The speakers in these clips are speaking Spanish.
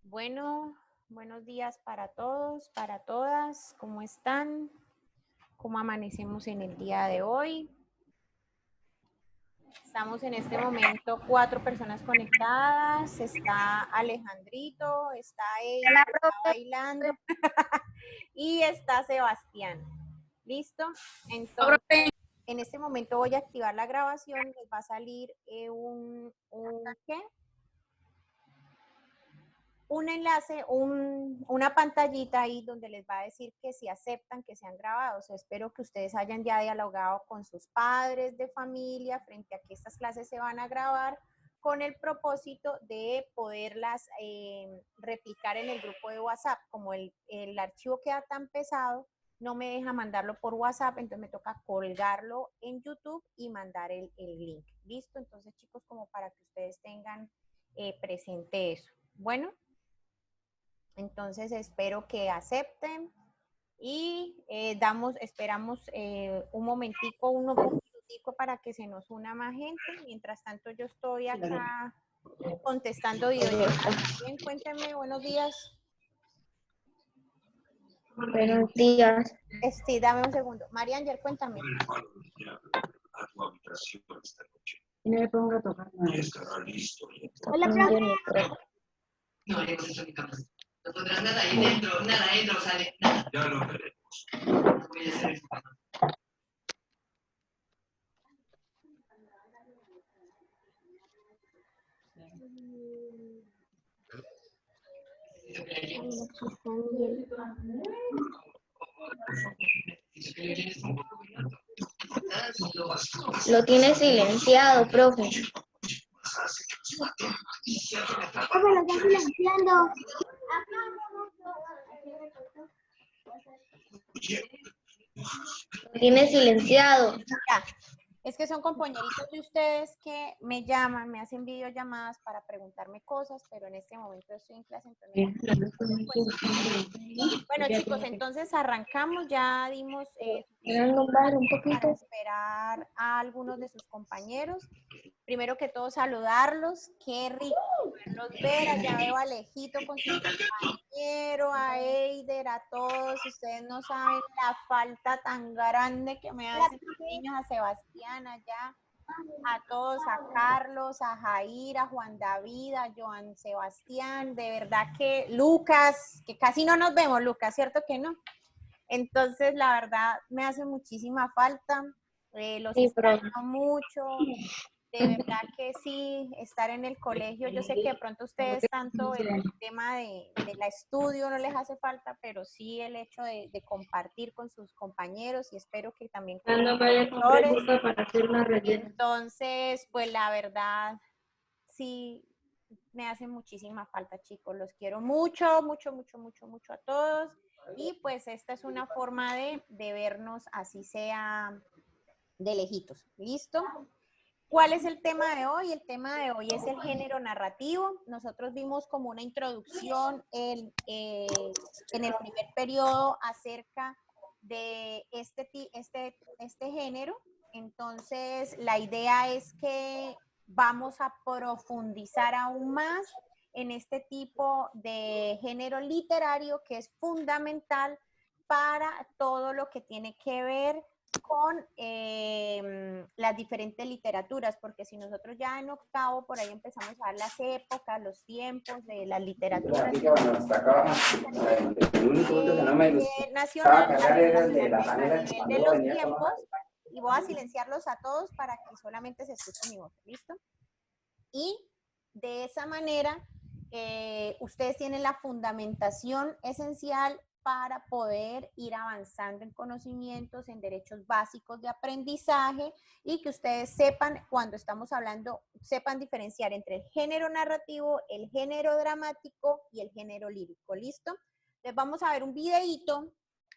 Bueno, buenos días para todos, para todas. ¿Cómo están? ¿Cómo amanecemos en el día de hoy? Estamos en este momento 4 personas conectadas. Está Alejandrito, está ella Hola, que está profe. bailando y está Sebastián. ¿Listo? Entonces, Profe. en este momento voy a activar la grabación. Les va a salir ¿qué? Un enlace, una pantallita ahí donde les va a decir que si aceptan que sean grabados. Espero que ustedes hayan ya dialogado con sus padres de familia frente a que estas clases se van a grabar con el propósito de poderlas replicar en el grupo de WhatsApp. Como el archivo queda tan pesado, no me deja mandarlo por WhatsApp, entonces me toca colgarlo en YouTube y mandar el link. ¿Listo? Entonces, chicos, como para que ustedes tengan presente eso. Bueno. Entonces espero que acepten y esperamos un momentico, un minutico para que se nos una más gente. Mientras tanto yo estoy acá contestando videollamadas. Bien, cuéntenme, buenos días. Buenos días. Sí, dame un segundo. María Ángel, cuéntame. Y no le pongo a tocar nada. Hola, profe. No, le hemos hecho mi cama. No pondrás nada ahí dentro, sale, nada. Ya lo veremos. No voy a hacer eso. Lo tiene silenciado, profe. Profe, lo están silenciando. Lo tiene silenciado. Ya. Es que son compañeritos de ustedes que me llaman, me hacen videollamadas para preguntarme cosas, pero en este momento estoy en clase. Bueno, chicos, entonces arrancamos, ya dimos Un para poquito. esperar a algunos de sus compañeros. Primero que todo, saludarlos. Qué rico poderlos ver. Allá veo a Alejito con su compañero, a Eider, a todos. Ustedes no saben la falta tan grande que me hacen los niños, a Sebastián allá, a todos, a Carlos, a Jair, a Juan David, a Joan Sebastián. De verdad que Lucas, que casi no nos vemos, Lucas, ¿cierto que no? Entonces, la verdad, me hace muchísima falta. Los Sí, profe. extraño mucho. De verdad que sí, estar en el colegio, yo sé que de pronto ustedes tanto el tema de la estudio no les hace falta, pero sí el hecho de compartir con sus compañeros y espero que también con los profesores. Para hacer una rellena. Entonces, pues la verdad, sí, me hace muchísima falta, chicos. Los quiero mucho, mucho, mucho, mucho, mucho a todos. Y pues esta es una forma de vernos, así sea de lejitos. ¿Listo? ¿Cuál es el tema de hoy? El tema de hoy es el género narrativo. Nosotros vimos como una introducción en el primer periodo acerca de este género. Entonces, la idea es que vamos a profundizar aún más en este tipo de género literario que es fundamental para todo lo que tiene que ver con las diferentes literaturas, porque si nosotros ya en octavo por ahí empezamos a ver las épocas, los tiempos de las literaturas nacional, a nivel de los tiempos, y voy a silenciarlos a todos para que solamente se escuche mi voz, ¿listo? Y de esa manera ustedes tienen la fundamentación esencial para poder ir avanzando en conocimientos, en derechos básicos de aprendizaje y que ustedes sepan, cuando estamos hablando, sepan diferenciar entre el género narrativo, el género dramático y el género lírico. ¿Listo? Les vamos a ver un videíto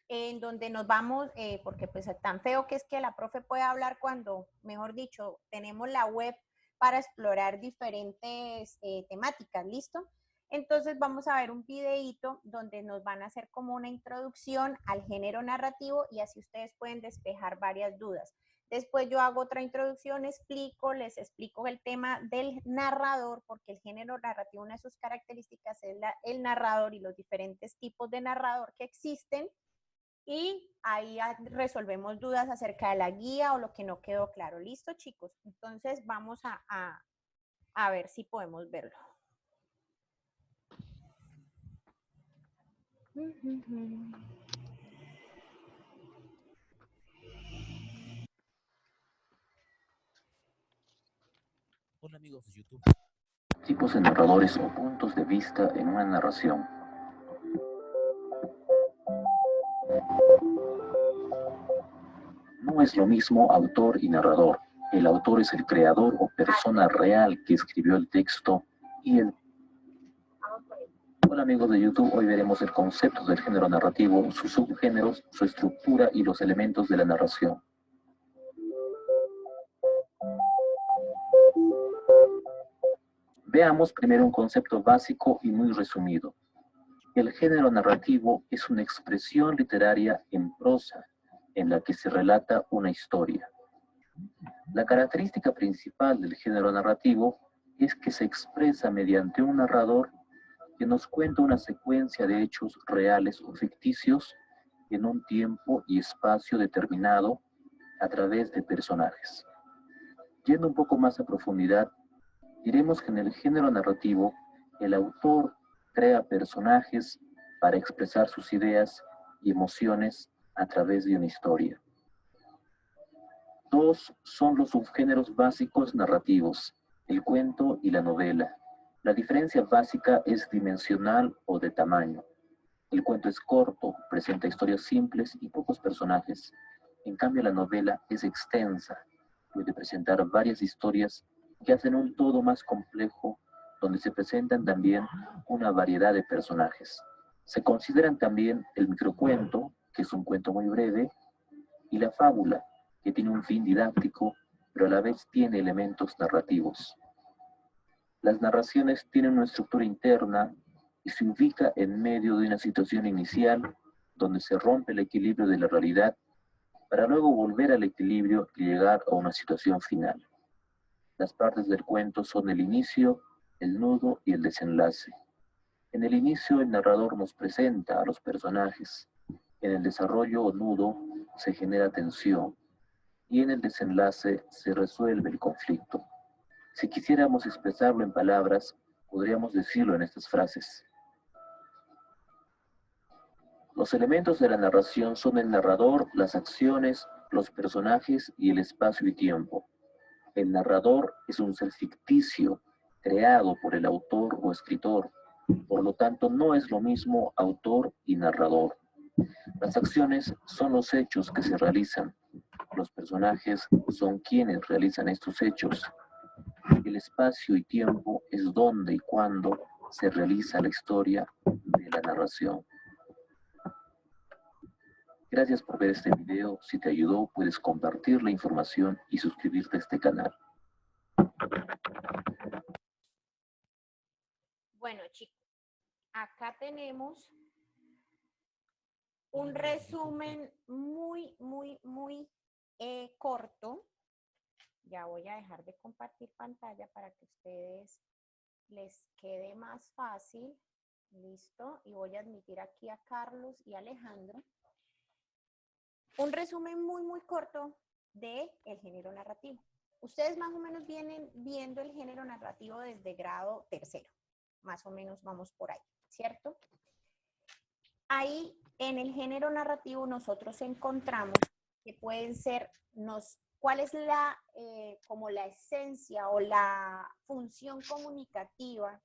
en donde nos vamos, porque pues tan feo que es que la profe puede hablar cuando, mejor dicho, tenemos la web para explorar diferentes temáticas, ¿listo? Entonces vamos a ver un videíto donde nos van a hacer como una introducción al género narrativo y así ustedes pueden despejar varias dudas. Después yo hago otra introducción, les explico el tema del narrador, porque el género narrativo, una de sus características es el narrador y los diferentes tipos de narrador que existen. Y ahí resolvemos dudas acerca de la guía o lo que no quedó claro. ¿Listo, chicos? Entonces vamos a ver si podemos verlo. Hola amigos de YouTube. Tipos de narradores o puntos de vista en una narración. No es lo mismo autor y narrador. El autor es el creador o persona real que escribió el texto y el... Hola amigos de YouTube, hoy veremos el concepto del género narrativo, sus subgéneros, su estructura y los elementos de la narración. Veamos primero un concepto básico y muy resumido. El género narrativo es una expresión literaria en prosa, en la que se relata una historia. La característica principal del género narrativo es que se expresa mediante un narrador que nos cuenta una secuencia de hechos reales o ficticios en un tiempo y espacio determinado a través de personajes. Yendo un poco más a profundidad, diremos que en el género narrativo, el autor crea personajes para expresar sus ideas y emociones a través de una historia. Dos son los subgéneros básicos narrativos, el cuento y la novela. La diferencia básica es dimensional o de tamaño. El cuento es corto, presenta historias simples y pocos personajes. En cambio, la novela es extensa, puede presentar varias historias que hacen un todo más complejo, donde se presentan también una variedad de personajes. Se consideran también el microcuento, que es un cuento muy breve, y la fábula, que tiene un fin didáctico, pero a la vez tiene elementos narrativos. Las narraciones tienen una estructura interna y se ubica en medio de una situación inicial donde se rompe el equilibrio de la realidad para luego volver al equilibrio y llegar a una situación final. Las partes del cuento son el inicio, el nudo y el desenlace. En el inicio, el narrador nos presenta a los personajes. En el desarrollo o nudo se genera tensión y en el desenlace se resuelve el conflicto. Si quisiéramos expresarlo en palabras, podríamos decirlo en estas frases. Los elementos de la narración son el narrador, las acciones, los personajes y el espacio y tiempo. El narrador es un ser ficticio, creado por el autor o escritor. Por lo tanto, no es lo mismo autor y narrador. Las acciones son los hechos que se realizan. Los personajes son quienes realizan estos hechos. El espacio y tiempo es donde y cuándo se realiza la historia de la narración. Gracias por ver este video. Si te ayudó, puedes compartir la información y suscribirte a este canal. Bueno, chicos, acá tenemos un resumen muy corto. Ya voy a dejar de compartir pantalla para que a ustedes les quede más fácil. Listo. Y voy a admitir aquí a Carlos y Alejandro. Un resumen muy corto del género narrativo. Ustedes más o menos vienen viendo el género narrativo desde grado tercero. Más o menos vamos por ahí, ¿cierto? Ahí en el género narrativo nosotros encontramos que pueden ser, ¿cuál es como la esencia o la función comunicativa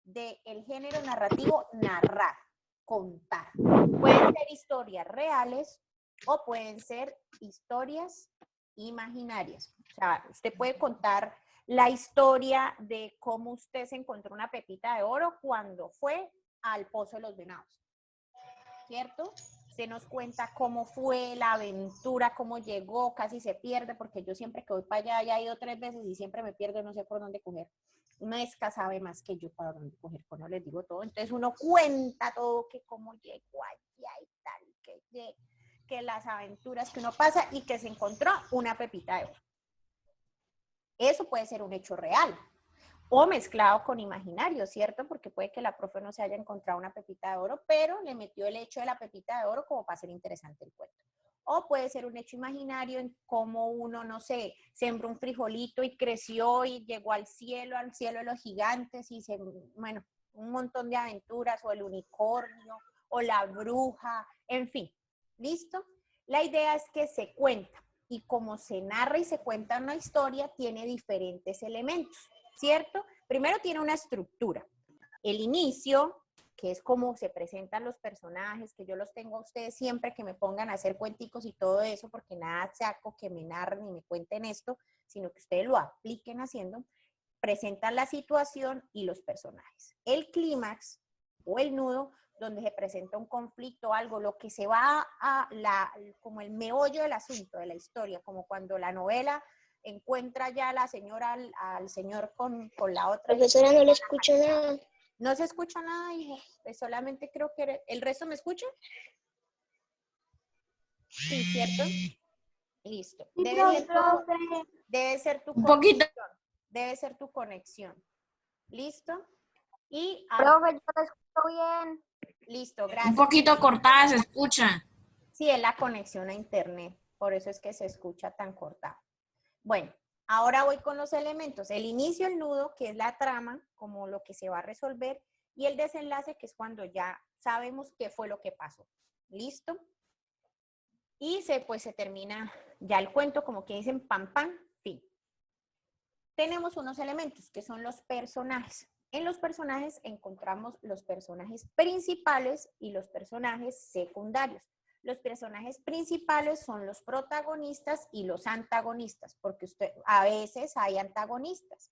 del género narrativo? Narrar, contar. Pueden ser historias reales o pueden ser historias imaginarias. O sea, usted puede contar la historia de cómo usted se encontró una pepita de oro cuando fue al Pozo de los Venados, ¿cierto? Usted nos cuenta cómo fue la aventura, cómo llegó, casi se pierde, porque yo siempre que voy para allá, ya he ido 3 veces y siempre me pierdo, no sé por dónde coger. Una esca sabe más que yo para dónde coger, pues no les digo todo. Entonces uno cuenta todo, que cómo llegó allá y tal, que las aventuras que uno pasa y que se encontró una pepita de oro. Eso puede ser un hecho real o mezclado con imaginario, ¿cierto? Porque puede que la profe no se haya encontrado una pepita de oro, pero le metió el hecho de la pepita de oro como para hacer interesante el cuento. O puede ser un hecho imaginario en cómo uno, no sé, sembró un frijolito y creció y llegó al cielo de los gigantes y bueno, un montón de aventuras, o el unicornio, o la bruja, en fin, ¿listo? La idea es que se cuenta, y como se narra y se cuenta una historia, tiene diferentes elementos, ¿cierto? Primero tiene una estructura, el inicio, que es como se presentan los personajes, que yo los tengo a ustedes siempre que me pongan a hacer cuenticos y todo eso, porque nada saco que me narren y me cuenten esto, sino que ustedes lo apliquen haciendo. Presentan la situación y los personajes. El clímax o el nudo, donde se presenta un conflicto, algo, lo que se va como el meollo del asunto, de la historia, como cuando la novela encuentra ya a la señora al señor con la otra. Profesora, no le escucho nada. No se escucha nada, hijo. Pues solamente creo que... ¿El resto me escucha? Sí, ¿cierto? Listo. Sí, Debe profe. ser tu Un poquito. conexión. Debe ser tu conexión. ¿Listo? Y Profe, yo lo escucho bien. listo, Un gracias. poquito cortada se escucha. Sí, es la conexión a internet. Por eso es que se escucha tan cortado. Bueno, ahora voy con los elementos. El inicio, el nudo, que es la trama, como lo que se va a resolver, y el desenlace, que es cuando ya sabemos qué fue lo que pasó. ¿Listo? Y pues se termina ya el cuento, como que dicen pam, pam, fin. Tenemos unos elementos que son los personajes. En los personajes encontramos los personajes principales y los personajes secundarios. Los personajes principales son los protagonistas y los antagonistas, porque a veces hay antagonistas.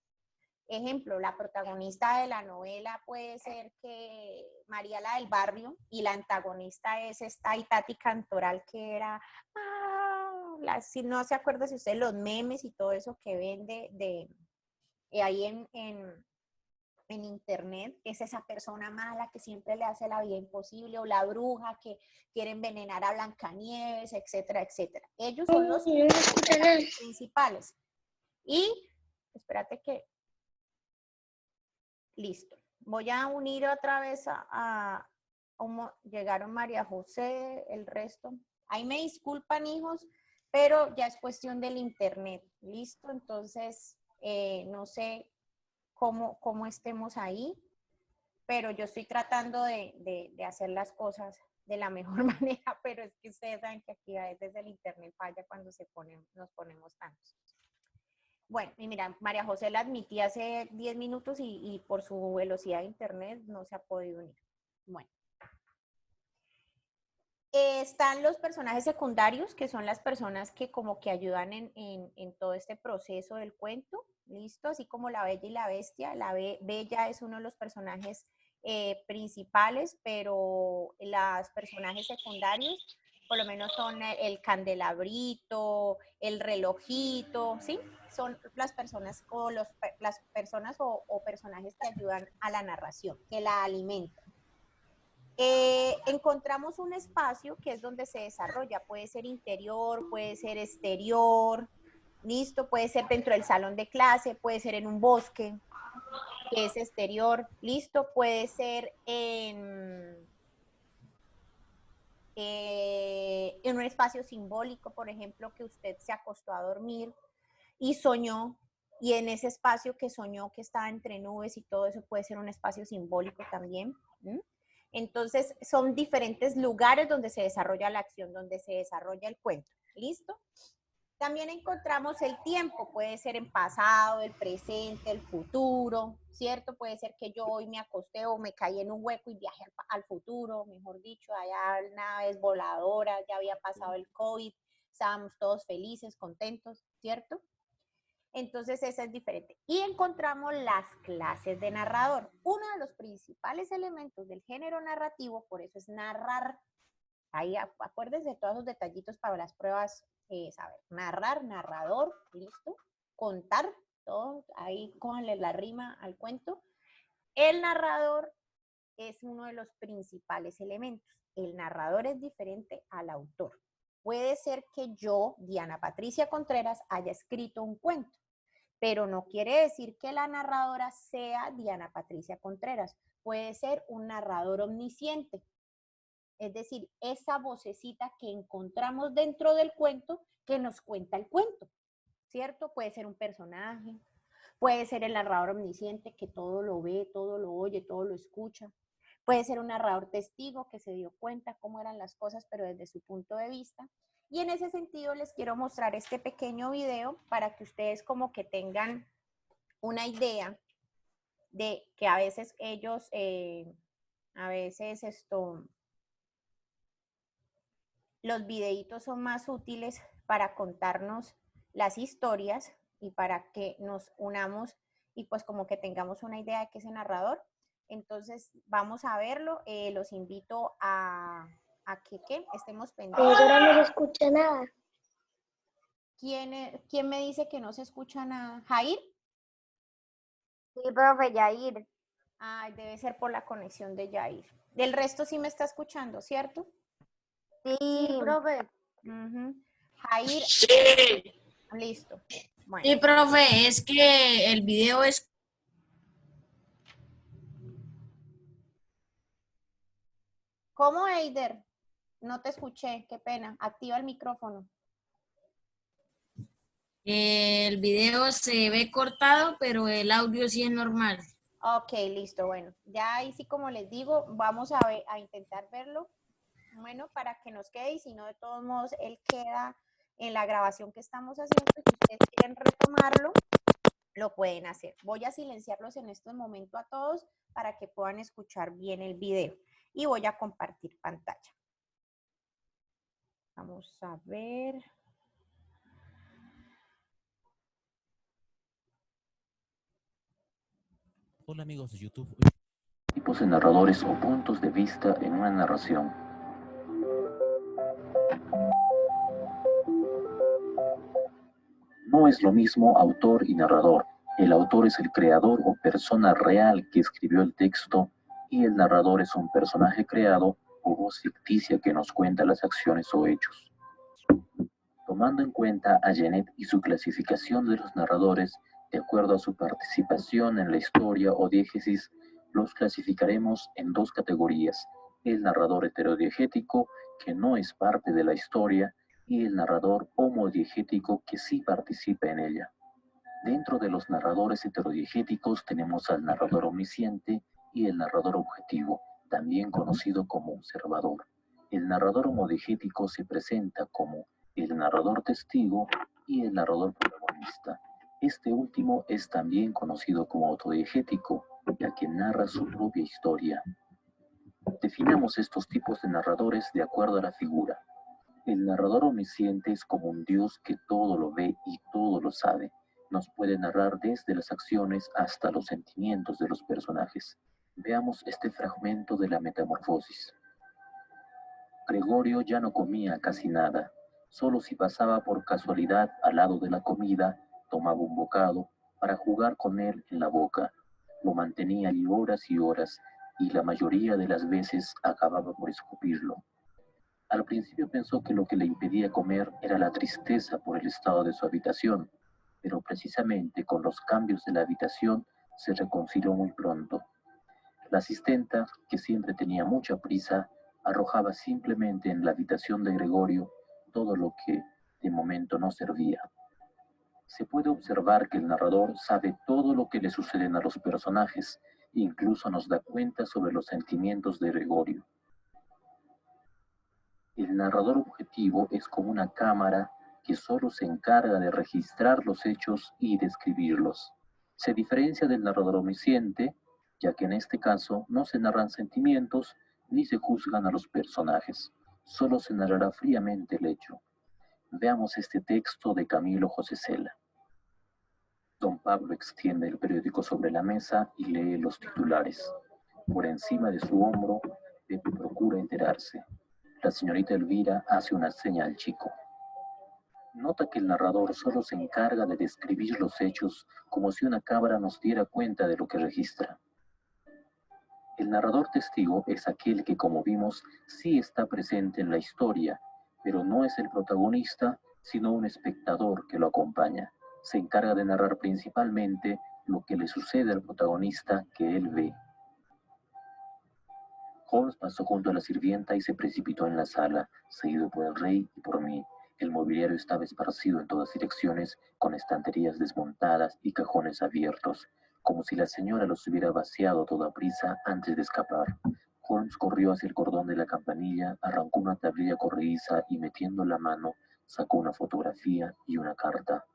Ejemplo, la protagonista de la novela puede ser que María la del barrio, y la antagonista es esta Itati Cantoral, que era, si no se acuerda si usted los memes y todo eso que ven ahí en internet, es esa persona mala que siempre le hace la vida imposible, o la bruja que quiere envenenar a Blancanieves, etcétera, etcétera. Ellos son los principales. Y, espérate que... Listo. Voy a unir otra vez llegaron María José, el resto. Ahí me disculpan, hijos, pero ya es cuestión del internet. Listo, entonces no sé cómo estemos ahí, pero yo estoy tratando de hacer las cosas de la mejor manera, pero es que ustedes saben que aquí a veces el internet falla cuando nos ponemos tantos. Bueno, y mira, María José la admití hace 10 minutos y por su velocidad de internet no se ha podido unir. Bueno. Están los personajes secundarios, que son las personas que como que ayudan en todo este proceso del cuento, ¿listo? Así como la Bella y la Bestia. La Bella es uno de los personajes principales, pero los personajes secundarios por lo menos son el candelabrito, el relojito, ¿sí? Son las personas las personas o personajes que ayudan a la narración, que la alimentan. Encontramos un espacio que es donde se desarrolla, puede ser interior, puede ser exterior, listo, puede ser dentro del salón de clase, puede ser en un bosque, que es exterior, listo, puede ser en un espacio simbólico, por ejemplo, que usted se acostó a dormir y soñó, y en ese espacio que soñó que estaba entre nubes y todo eso puede ser un espacio simbólico también. Entonces, son diferentes lugares donde se desarrolla la acción, donde se desarrolla el cuento. ¿Listo? También encontramos el tiempo, puede ser en pasado, el presente, el futuro, ¿cierto? Puede ser que yo hoy me acosté o me caí en un hueco y viajé al futuro, mejor dicho, allá naves voladoras, ya había pasado el COVID, estábamos todos felices, contentos, ¿cierto? Entonces, esa es diferente. Y encontramos las clases de narrador. Uno de los principales elementos del género narrativo, por eso es narrar. Ahí acuérdense de todos los detallitos para las pruebas, saber. Narrar, narrador, listo. Contar, todo, ahí cójanle la rima al cuento. El narrador es uno de los principales elementos. El narrador es diferente al autor. Puede ser que yo, Diana Patricia Contreras, haya escrito un cuento, pero no quiere decir que la narradora sea Diana Patricia Contreras. Puede ser un narrador omnisciente. Es decir, esa vocecita que encontramos dentro del cuento que nos cuenta el cuento, ¿cierto? Puede ser un personaje, puede ser el narrador omnisciente que todo lo ve, todo lo oye, todo lo escucha. Puede ser un narrador testigo que se dio cuenta cómo eran las cosas, pero desde su punto de vista. Y en ese sentido les quiero mostrar este pequeño video para que ustedes como que tengan una idea de que a veces ellos, los videitos son más útiles para contarnos las historias y para que nos unamos y pues como que tengamos una idea de qué es el narrador. Entonces vamos a verlo. Los invito a que estemos pendientes. Ahora no se escucha nada. ¿Quién me dice que no se escucha nada? ¿Jair? Sí, profe, Yair. Ay, debe ser por la conexión de Jair. Del resto sí me está escuchando, ¿cierto? Sí, profe. Jair. Listo. Bueno. Sí, profe, es que el video es... ¿Cómo, Eider? No te escuché, qué pena. Activa el micrófono. El video se ve cortado, pero el audio sí es normal. Ok, listo, bueno. Ya ahí sí, como les digo, vamos a intentar verlo. Bueno, para que nos quede y si no, de todos modos, él queda en la grabación que estamos haciendo. Si ustedes quieren retomarlo, lo pueden hacer. Voy a silenciarlos en este momento a todos para que puedan escuchar bien el video. Y voy a compartir pantalla. Vamos a ver. Hola amigos de YouTube. Tipos de narradores o puntos de vista en una narración. No es lo mismo autor y narrador. El autor es el creador o persona real que escribió el texto y el narrador es un personaje creado o voz ficticia que nos cuenta las acciones o hechos. Tomando en cuenta a Genet y su clasificación de los narradores, de acuerdo a su participación en la historia o diégesis, los clasificaremos en dos categorías: el narrador heterodiegético, que no es parte de la historia, y el narrador homodiegético, que sí participa en ella. Dentro de los narradores heterodiegéticos tenemos al narrador omnisciente y el narrador objetivo, también conocido como observador. El narrador homodiegético se presenta como el narrador testigo y el narrador protagonista. Este último es también conocido como autodiegético, ya que narra su propia historia. Definamos estos tipos de narradores de acuerdo a la figura. El narrador omnisciente es como un Dios que todo lo ve y todo lo sabe. Nos puede narrar desde las acciones hasta los sentimientos de los personajes. Veamos este fragmento de la Metamorfosis. Gregorio ya no comía casi nada. Solo si pasaba por casualidad al lado de la comida, tomaba un bocado para jugar con él en la boca. Lo mantenía allí horas y horas, y la mayoría de las veces acababa por escupirlo. Al principio pensó que lo que le impedía comer era la tristeza por el estado de su habitación, pero precisamente con los cambios de la habitación se reconcilió muy pronto. La asistenta, que siempre tenía mucha prisa, arrojaba simplemente en la habitación de Gregorio todo lo que de momento no servía. Se puede observar que el narrador sabe todo lo que le suceden a los personajes, e incluso nos da cuenta sobre los sentimientos de Gregorio. El narrador objetivo es como una cámara que solo se encarga de registrar los hechos y describirlos. Se diferencia del narrador omnisciente, ya que en este caso no se narran sentimientos ni se juzgan a los personajes, solo se narrará fríamente el hecho. Veamos este texto de Camilo José Cela. Don Pablo extiende el periódico sobre la mesa y lee los titulares. Por encima de su hombro, Pepe procura enterarse. La señorita Elvira hace una seña al chico. Nota que el narrador solo se encarga de describir los hechos como si una cámara nos diera cuenta de lo que registra. El narrador testigo es aquel que, como vimos, sí está presente en la historia, pero no es el protagonista, sino un espectador que lo acompaña. Se encarga de narrar principalmente lo que le sucede al protagonista que él ve. Holmes pasó junto a la sirvienta y se precipitó en la sala, seguido por el rey y por mí. El mobiliario estaba esparcido en todas direcciones, con estanterías desmontadas y cajones abiertos, como si la señora los hubiera vaciado a toda prisa antes de escapar. Holmes corrió hacia el cordón de la campanilla, arrancó una tablilla corrediza y, metiendo la mano, sacó una fotografía y una carta.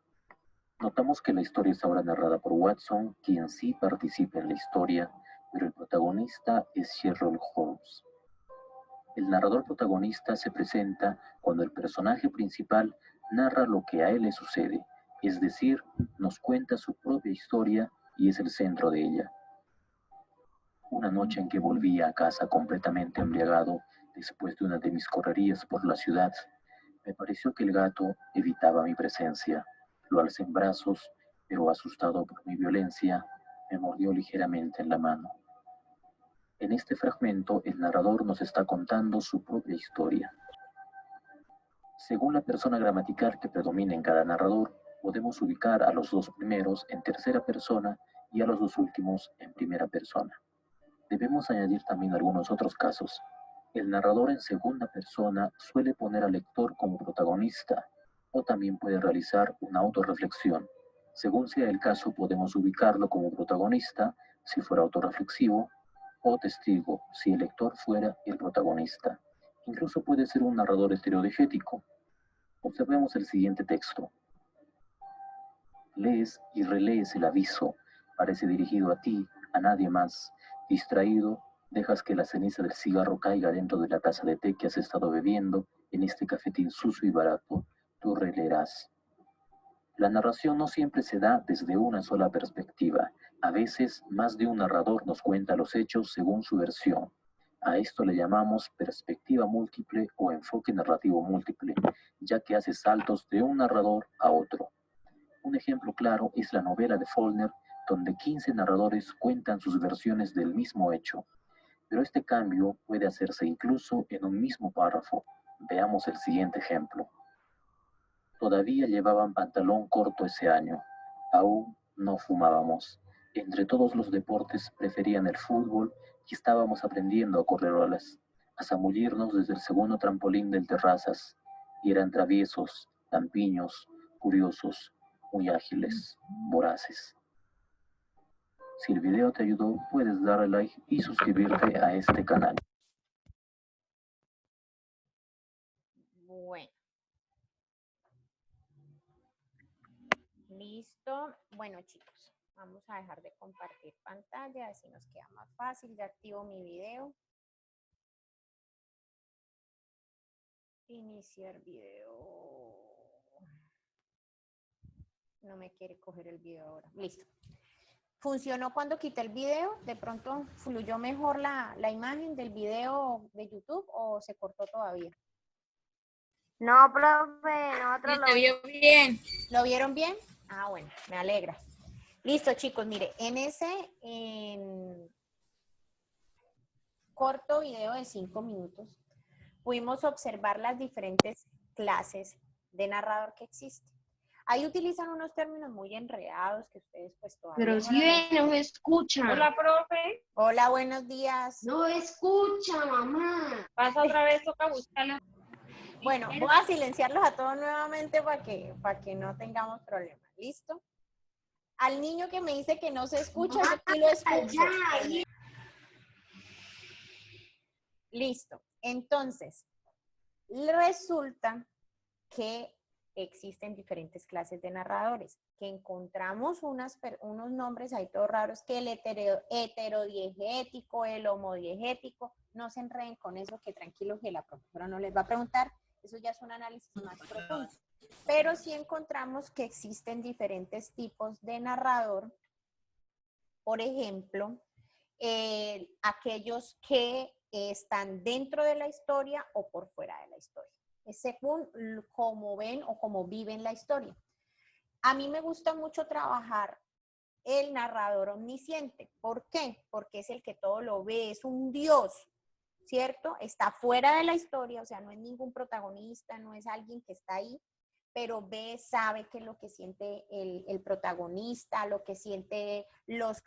Notamos que la historia es ahora narrada por Watson, quien sí participa en la historia, pero el protagonista es Sherlock Holmes. El narrador protagonista se presenta cuando el personaje principal narra lo que a él le sucede, es decir, nos cuenta su propia historia y es el centro de ella. Una noche en que volvía a casa completamente embriagado, después de una de mis correrías por la ciudad, me pareció que el gato evitaba mi presencia. Lo alcé en brazos, pero asustado por mi violencia, me mordió ligeramente en la mano. En este fragmento, el narrador nos está contando su propia historia. Según la persona gramatical que predomina en cada narrador, podemos ubicar a los dos primeros en tercera persona y a los dos últimos en primera persona. Debemos añadir también algunos otros casos. El narrador en segunda persona suele poner al lector como protagonista, o también puede realizar una autorreflexión. Según sea el caso, podemos ubicarlo como protagonista si fuera autorreflexivo, o testigo si el lector fuera el protagonista. Incluso puede ser un narrador estereodigético. Observemos el siguiente texto. Lees y relees el aviso. Parece dirigido a ti, a nadie más. Distraído, dejas que la ceniza del cigarro caiga dentro de la taza de té que has estado bebiendo en este cafetín sucio y barato. Tú releerás. La narración no siempre se da desde una sola perspectiva. A veces, más de un narrador nos cuenta los hechos según su versión. A esto le llamamos perspectiva múltiple o enfoque narrativo múltiple, ya que hace saltos de un narrador a otro. Un ejemplo claro es la novela de Faulkner, donde 15 narradores cuentan sus versiones del mismo hecho. Pero este cambio puede hacerse incluso en un mismo párrafo. Veamos el siguiente ejemplo. Todavía llevaban pantalón corto ese año. Aún no fumábamos. Entre todos los deportes preferían el fútbol y estábamos aprendiendo a correr olas, a zambullirnos desde el segundo trampolín del terrazas. Y eran traviesos, lampiños, curiosos, muy ágiles, voraces. Si el video te ayudó, puedes darle like y suscribirte a este canal. Bueno. Listo. Bueno, chicos, vamos a dejar de compartir pantalla, así nos queda más fácil. Ya activo mi video. Iniciar video. No me quiere coger el video ahora. Listo. ¿Funcionó cuando quité el video? ¿De pronto fluyó mejor la imagen del video de YouTube o se cortó todavía? No, profe, nosotros lo Se vio bien. ¿Lo vieron bien? Ah, bueno, me alegra. Listo, chicos, mire, en ese corto video de 5 minutos pudimos observar las diferentes clases de narrador que existen. Ahí utilizan unos términos muy enredados que ustedes pues todavía Pero no si ven, no me escucha. Hola, profe. Hola, buenos días. No escucha, mamá. Pasa otra vez, toca buscarla. Bueno, voy a silenciarlos a todos nuevamente para que no tengamos problemas. ¿Listo? Al niño que me dice que no se escucha, yo sí lo escucho. Listo. Entonces, resulta que existen diferentes clases de narradores, que encontramos unos nombres ahí todos raros, que el heterodiegético, el homodiegético, no se enreden con eso, que tranquilos que la profesora no les va a preguntar, eso ya es un análisis más profundo. Pero sí encontramos que existen diferentes tipos de narrador, por ejemplo, aquellos que están dentro de la historia o por fuera de la historia, según cómo ven o cómo viven la historia. A mí me gusta mucho trabajar el narrador omnisciente. ¿Por qué? Porque es el que todo lo ve, es un dios. ¿cierto? Está fuera de la historia, o sea, no es ningún protagonista, no es alguien que está ahí, pero ve, sabe que lo que siente el protagonista, lo que siente los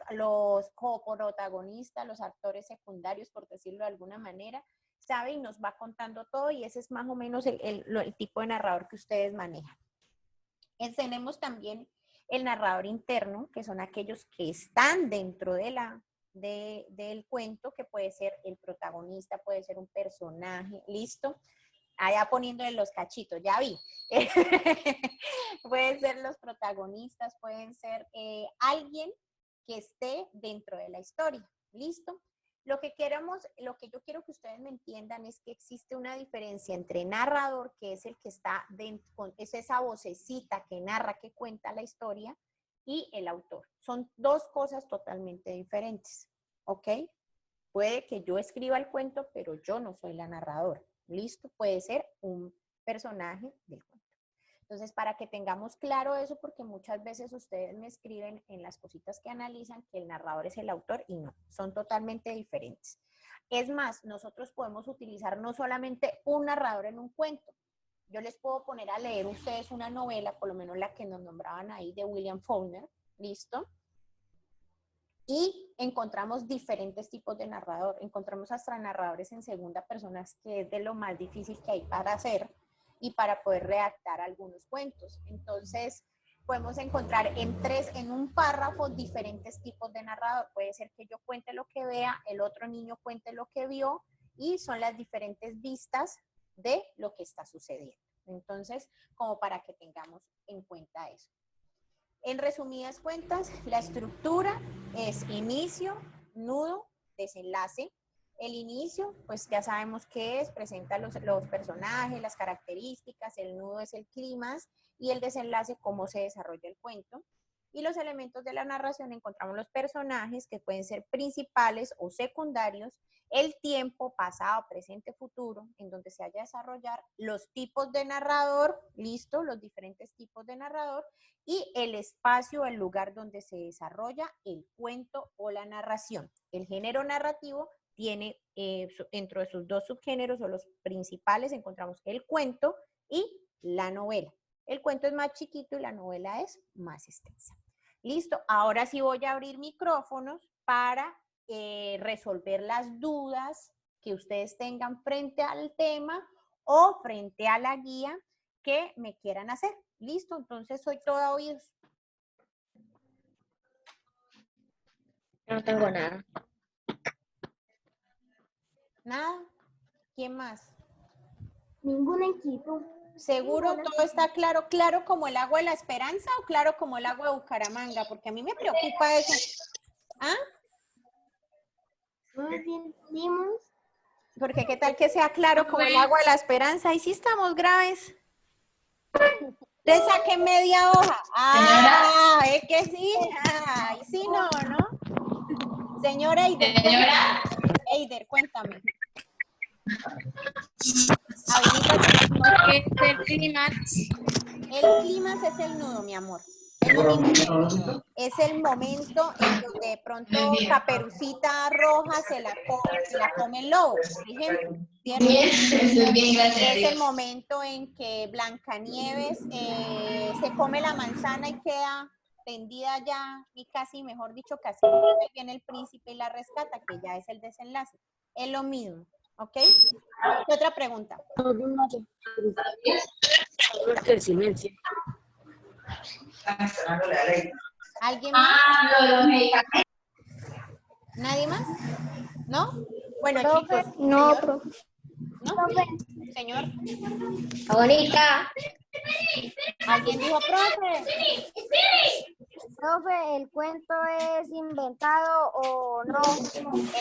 coprotagonistas, los actores secundarios, por decirlo de alguna manera, sabe y nos va contando todo, y ese es más o menos el tipo de narrador que ustedes manejan. Tenemos también el narrador interno, que son aquellos que están dentro del cuento, que puede ser el protagonista, puede ser un personaje, ¿listo? Allá poniéndole los cachitos, ya vi. Pueden ser los protagonistas, pueden ser alguien que esté dentro de la historia, ¿listo? Lo que yo quiero que ustedes me entiendan es que existe una diferencia entre narrador, que es el que está dentro, es esa vocecita que narra, que cuenta la historia, y el autor. Son dos cosas totalmente diferentes, ¿ok? Puede que yo escriba el cuento, pero yo no soy la narradora. ¿Listo? Puede ser un personaje del cuento. Entonces, para que tengamos claro eso, porque muchas veces ustedes me escriben en las cositas que analizan que el narrador es el autor, y no, son totalmente diferentes. Es más, nosotros podemos utilizar no solamente un narrador en un cuento. Yo les puedo poner a leer ustedes una novela, por lo menos la que nos nombraban ahí, de William Faulkner, ¿listo? Y encontramos diferentes tipos de narrador. Encontramos hasta narradores en segunda persona, que es de lo más difícil que hay para hacer y para poder redactar algunos cuentos. Entonces, podemos encontrar en un párrafo diferentes tipos de narrador. Puede ser que yo cuente lo que vea, el otro niño cuente lo que vio, y son las diferentes vistas de lo que está sucediendo. Entonces, como para que tengamos en cuenta eso. En resumidas cuentas, la estructura es inicio, nudo, desenlace. El inicio, pues ya sabemos qué es, presenta los personajes, las características, el nudo es el clímax, y el desenlace, cómo se desarrolla el cuento. Y los elementos de la narración, encontramos los personajes, que pueden ser principales o secundarios, el tiempo, pasado, presente, futuro, en donde se haya desarrollar, los tipos de narrador, listo, los diferentes tipos de narrador, y el espacio, el lugar donde se desarrolla el cuento o la narración. El género narrativo tiene, dentro de sus dos subgéneros o los principales, encontramos el cuento y la novela. El cuento es más chiquito y la novela es más extensa. Listo, ahora sí voy a abrir micrófonos para resolver las dudas que ustedes tengan frente al tema o frente a la guía que me quieran hacer. Listo, entonces soy toda oídos. No tengo nada. ¿Nada? ¿Quién más? Ningún equipo. ¿Seguro todo está claro? ¿Claro como el agua de la Esperanza o claro como el agua de Bucaramanga? Porque a mí me preocupa eso. ¿Ah? No entendimos. Porque qué tal que sea claro como el agua de la Esperanza. Ahí sí estamos graves. Te saqué media hoja. Ah, es que sí. Ay, sí, no, ¿no? Señora Eider. Señora. Eider, cuéntame. ¿Qué es el clímax? El clímax es el nudo, mi amor. Es lo mismo que el nudo. Es el momento en donde de pronto Caperucita Roja se la come el lobo, por ejemplo. ¿Cierto? Bien, bien, gracias a Es Dios. el momento en que Blancanieves se come la manzana y queda tendida ya, y casi, mejor dicho, casi viene el príncipe y la rescata, que ya es el desenlace. Es lo mismo, ¿ok? ¿Qué otra pregunta? El silencio. ¿Alguien más? Ah, los medicamentos. ¿Nadie más? ¿No? Bueno, Profe, chicos. no, Señor. profe. ¿No? Señor. Bonita. ¿Alguien dijo, profe? Profe, ¿el cuento es inventado o no?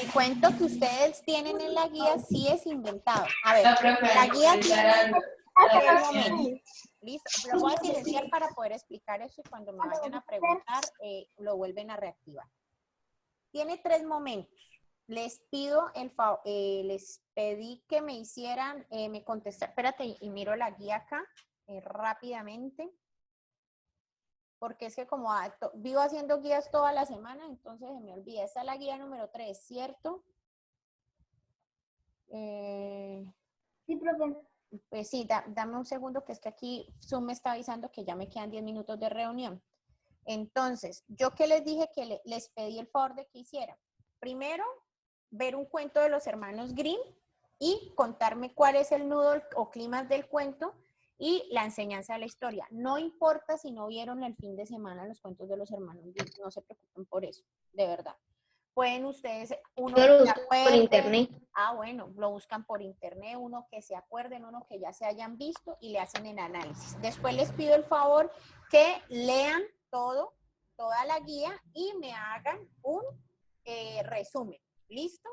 El cuento que ustedes tienen en la guía sí es inventado. A ver, No, profe, la guía tiene la 3 momentos. ¿Listo? Lo voy a silenciar para poder explicar eso, y cuando me vayan a preguntar, lo vuelven a reactivar. Tiene 3 momentos. Les pido les pedí que me hicieran, me contestar. Espérate, y miro la guía acá rápidamente. Porque es que como vivo haciendo guías toda la semana, entonces se me olvida. Esta es la guía número 3, ¿cierto? Sí, profe. Pues sí, dame un segundo, que es que aquí Zoom me está avisando que ya me quedan 10 minutos de reunión. Entonces, yo que les dije que les pedí el favor de que hicieran. Primero, ver un cuento de los hermanos Grimm y contarme cuál es el nudo o clímax del cuento y la enseñanza de la historia. No importa si no vieron el fin de semana los cuentos de los hermanos Grimm, no se preocupen por eso, de verdad. Pueden ustedes, uno Yo que lo se busco por acuerde, internet. bueno, lo buscan por internet, uno que se acuerden, uno que ya se hayan visto y le hacen el análisis. Después les pido el favor que lean toda la guía y me hagan un resumen. ¿Listo?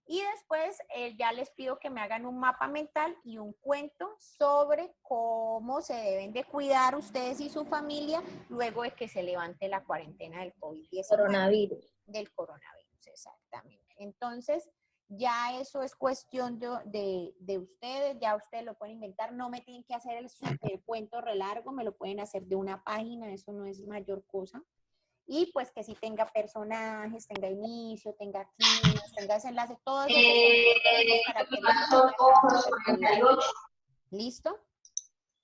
Y después ya les pido que me hagan un mapa mental y un cuento sobre cómo se deben de cuidar ustedes y su familia luego de que se levante la cuarentena del COVID-19. Coronavirus. Del coronavirus, exactamente. Entonces, ya eso es cuestión de ustedes, ya ustedes lo pueden inventar, no me tienen que hacer el super cuento re largo, me lo pueden hacer de una página, eso no es mayor cosa. Y pues que sí tenga personajes, tenga inicio, tenga climas, tenga desenlace, todo eso para que ¿listo?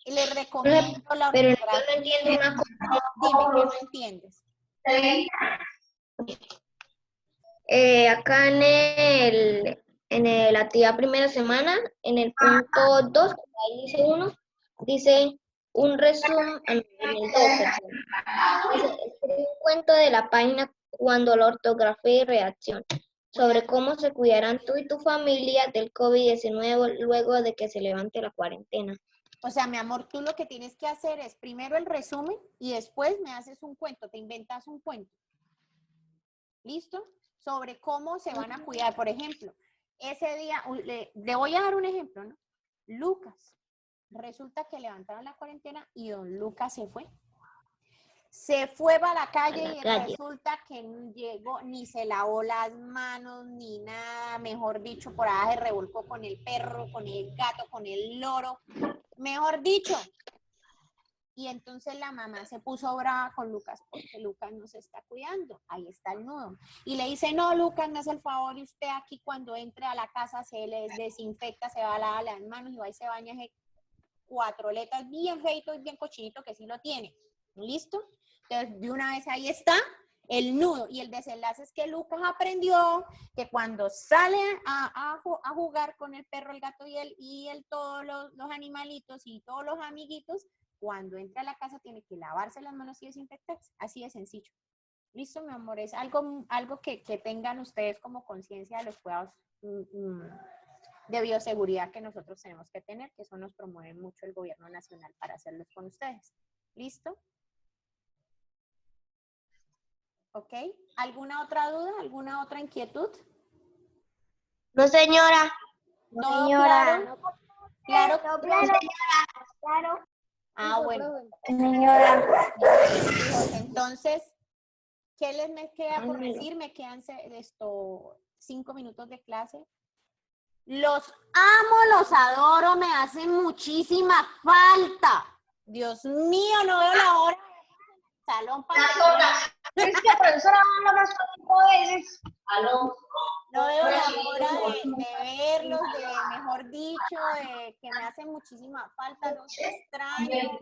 Y les recomiendo la Pero yo ortografía. no entiendo una cosa. Dime, ¿qué no entiendes? Acá en la actividad primera semana, en el punto 2, ahí dice uno, dice un resumen, en el 2, dice, escribe un cuento de la página cuando la ortografía y redacción, sobre cómo se cuidarán tú y tu familia del COVID-19 luego de que se levante la cuarentena. O sea, mi amor, tú lo que tienes que hacer es primero el resumen y después me haces un cuento, te inventas un cuento. ¿Listo? Sobre cómo se van a cuidar. Por ejemplo, ese día, le voy a dar un ejemplo, ¿no? Lucas. Resulta que levantaron la cuarentena y don Lucas se fue. Se fue para la calle y resulta que no llegó, ni se lavó las manos, ni nada, mejor dicho, por ahí se revolcó con el perro, con el gato, con el loro, mejor dicho. Y entonces la mamá se puso brava con Lucas porque Lucas no se está cuidando. Ahí está el nudo. Y le dice, no, Lucas, me hace el favor y usted aquí cuando entre a la casa se les desinfecta, se va a lavar las manos y va y se baña ese cuatroletas bien feito y bien cochinito que sí lo tiene. ¿Listo? Entonces, de una vez ahí está el nudo. Y el desenlace es que Lucas aprendió que cuando sale a jugar con el perro, el gato y todos los animalitos y todos los amiguitos, cuando entra a la casa tiene que lavarse las manos y desinfectarse. Así de sencillo. ¿Listo, mi amor? Es algo que tengan ustedes como conciencia de los cuidados de bioseguridad que nosotros tenemos que tener, que eso nos promueve mucho el gobierno nacional para hacerlos con ustedes. ¿Listo? ¿Ok? ¿Alguna otra duda? ¿Alguna otra inquietud? No, señora. ¿Todo Señora. claro? ¿Claro? Claro. Ah, bueno. Señora. Entonces, ¿qué les me queda por decir? Me quedan 5 minutos de clase. Los amo, los adoro, me hacen muchísima falta. Dios mío, no veo la hora. Salón para... Es que profesora habla más 5 veces. No veo la hora de verlos, mejor dicho, que me hacen muchísima falta, los extraño.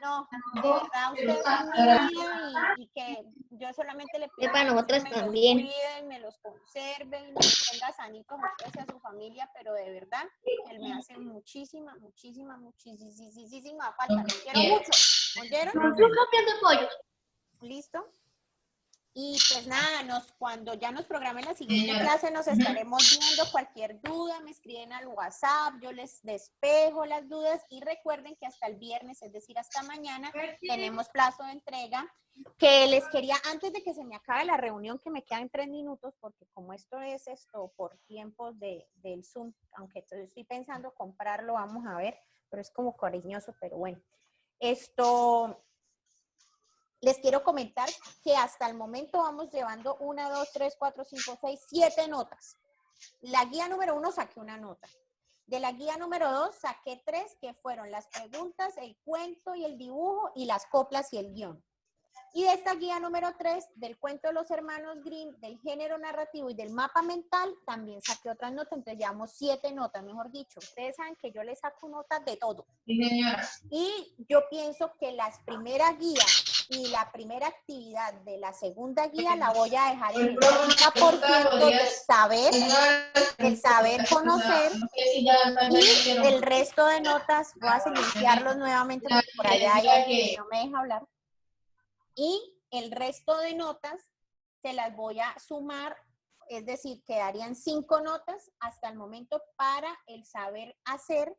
No, de verdad, ustedes son mi vida y que yo solamente le pido Para nosotros que me también. los cuiden, me los conserven, me los tenga sanitos a ustedes y a su familia, pero de verdad, él me hace muchísima falta. Los quiero mucho. ¿Oyeron? Yo cambiando pollo. ¿Listo? Y pues nada, cuando ya nos programen la siguiente clase nos estaremos viendo. Cualquier duda me escriben al WhatsApp, yo les despejo las dudas y recuerden que hasta el viernes, es decir, hasta mañana, tenemos plazo de entrega. Que les quería, antes de que se me acabe la reunión, que me quedan 3 minutos, porque como esto es por tiempos del Zoom, aunque estoy pensando comprarlo, vamos a ver, pero es como cariñoso, pero bueno. Les quiero comentar que hasta el momento vamos llevando 1, 2, 3, 4, 5, 6, 7 notas. La guía número 1 saqué una nota. De la guía número 2 saqué 3, que fueron las preguntas, el cuento y el dibujo y las coplas y el guión. Y de esta guía número 3, del cuento de los hermanos Grimm, del género narrativo y del mapa mental, también saqué otras notas, entonces llevamos 7 notas, mejor dicho. Ustedes saben que yo les saco notas de todo. Sí, señora. Y yo pienso que la primera guía y la primera actividad de la segunda guía la voy a dejar en el 30% del saber conocer, y el resto de notas, voy a silenciarlos nuevamente porque por allá hay alguien que no me deja hablar. Y el resto de notas se las voy a sumar, es decir, quedarían 5 notas hasta el momento para el saber hacer,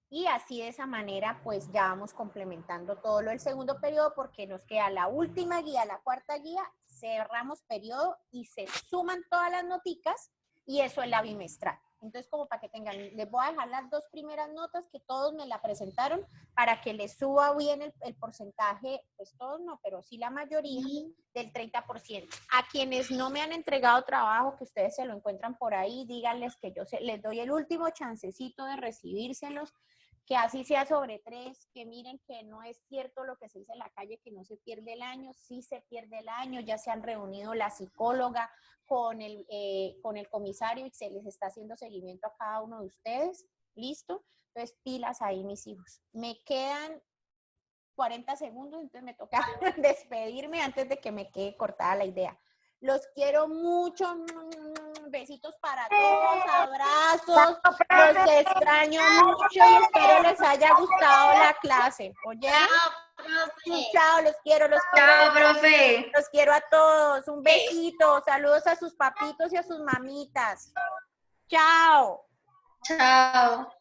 y así de esa manera pues ya vamos complementando todo lo del segundo periodo, porque nos queda la última guía, la cuarta guía, cerramos periodo y se suman todas las noticas, y eso es la bimestral. Entonces, como para que tengan, les voy a dejar las 2 primeras notas que todos me la presentaron para que les suba bien el porcentaje, pues todos no, pero sí la mayoría, del 30%. A quienes no me han entregado trabajo, que ustedes se lo encuentran por ahí, díganles que yo les doy el último chancecito de recibírselos, que así sea sobre 3, que miren que no es cierto lo que se dice en la calle, que no se pierde el año, sí se pierde el año, ya se han reunido la psicóloga con el comisario y se les está haciendo seguimiento a cada uno de ustedes, ¿listo? Entonces, pilas ahí, mis hijos. Me quedan 40 segundos, entonces me toca despedirme antes de que me quede cortada la idea. Los quiero mucho, besitos para todos, abrazos, los extraño mucho y espero les haya gustado la clase. ¿Oye? Chao, los quiero, Chao, profe. los quiero a todos. Un besito, saludos a sus papitos y a sus mamitas. Chao. Chao.